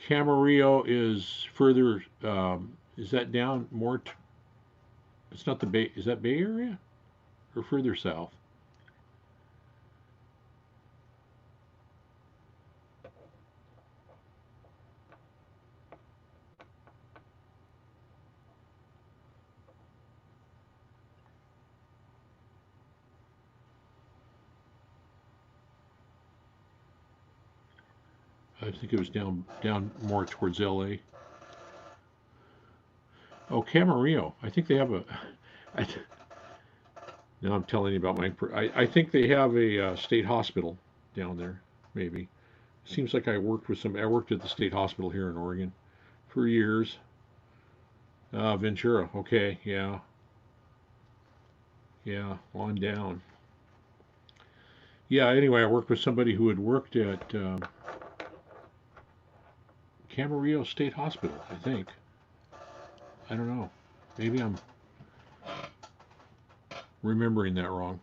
Camarillo is further, is that down more? It's not the Bay, is that Bay Area or further south? I think it was down more towards LA. Oh, Camarillo. I think they have a. I, now I'm telling you about I think they have a state hospital down there. Maybe. Seems like I worked at the state hospital here in Oregon for years. Ventura. Okay. Yeah. Yeah. On down. Yeah. Anyway, I worked with somebody who had worked at Camarillo State Hospital. I think. I don't know. Maybe I'm remembering that wrong.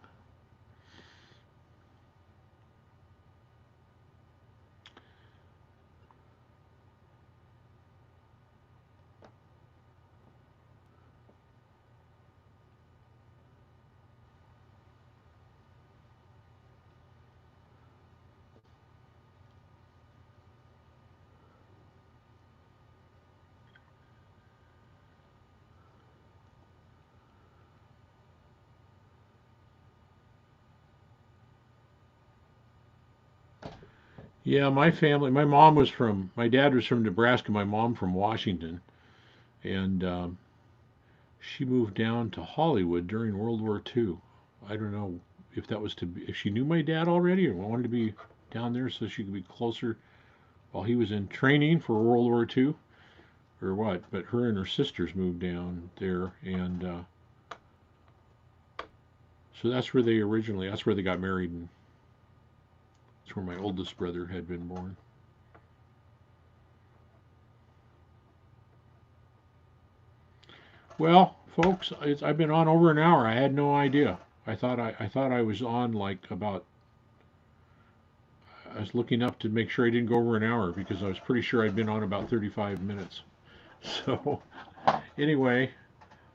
Yeah, my family, my dad was from Nebraska, my mom from Washington, and she moved down to Hollywood during World War II. I don't know if that was to be, if she knew my dad already or wanted to be down there so she could be closer while he was in training for World War II or what. But her and her sisters moved down there, and so that's where they got married, and that's where my oldest brother had been born. Well, folks, I've been on over an hour. I had no idea. I thought I was on like about. I was looking up to make sure I didn't go over an hour because I was pretty sure I'd been on about 35 minutes. So anyway,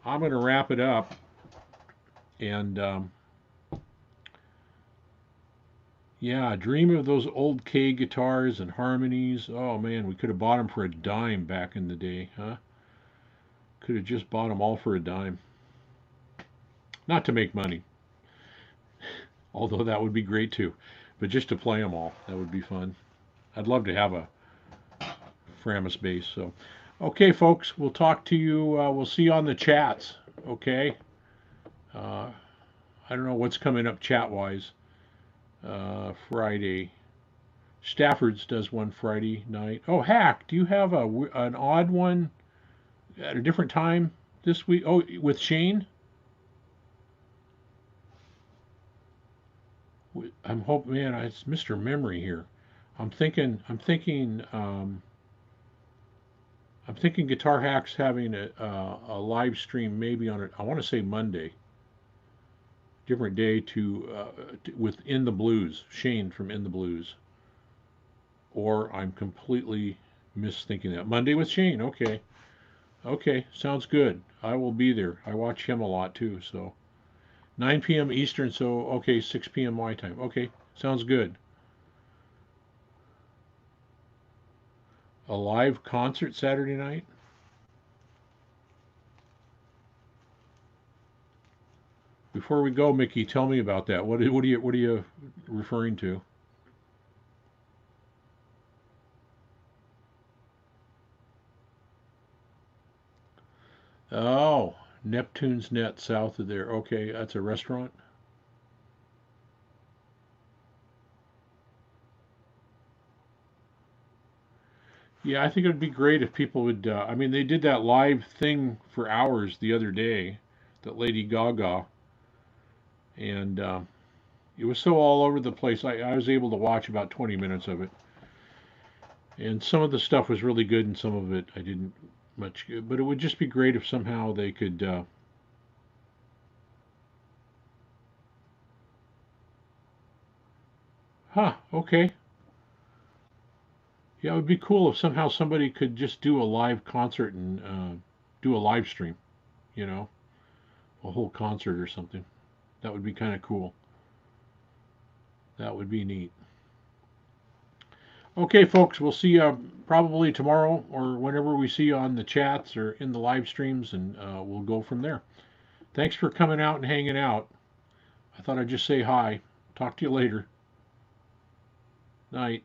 I'm going to wrap it up. And yeah, dream of those old K guitars and harmonies. Oh man, we could have bought them for a dime back in the day, huh? Could have just bought them all for a dime. Not to make money, although that would be great too. But just to play them all, that would be fun. I'd love to have a Framus bass. So, okay, folks, we'll talk to you. We'll see you on the chats. Okay. Uh, I don't know what's coming up chat wise. Friday. Stafford's does one Friday night. Oh, Hack, do you have an odd one at a different time this week? Oh, with Shane? I'm hoping, man, it's Mr. Memory here. I'm thinking Guitar Hack's having a live stream maybe on it. I want to say Monday, different day with In the Blues, Shane from In the Blues. Or I'm completely misthinking that. Monday with Shane. Okay. Okay. Sounds good. I will be there. I watch him a lot too. So 9 p.m. Eastern. So, okay, 6 p.m. my time. Okay. Sounds good. A live concert Saturday night? Before we go, Mickey, tell me about that. What are you referring to? Oh, Neptune's Net south of there. Okay, that's a restaurant. Yeah, I think it would be great if people would. I mean, they did that live thing for hours the other day, that Lady Gaga, and it was so all over the place. I was able to watch about 20 minutes of it, and some of the stuff was really good, and some of it I didn't much. But it would just be great if somehow they could. Huh? Okay. Yeah, it would be cool if somehow somebody could just do a live concert and do a live stream. You know, a whole concert or something. That would be kind of cool. That would be neat. Okay, folks, we'll see you probably tomorrow or whenever we see you on the chats or in the live streams, and we'll go from there. Thanks for coming out and hanging out. I thought I'd just say hi. Talk to you later. Night.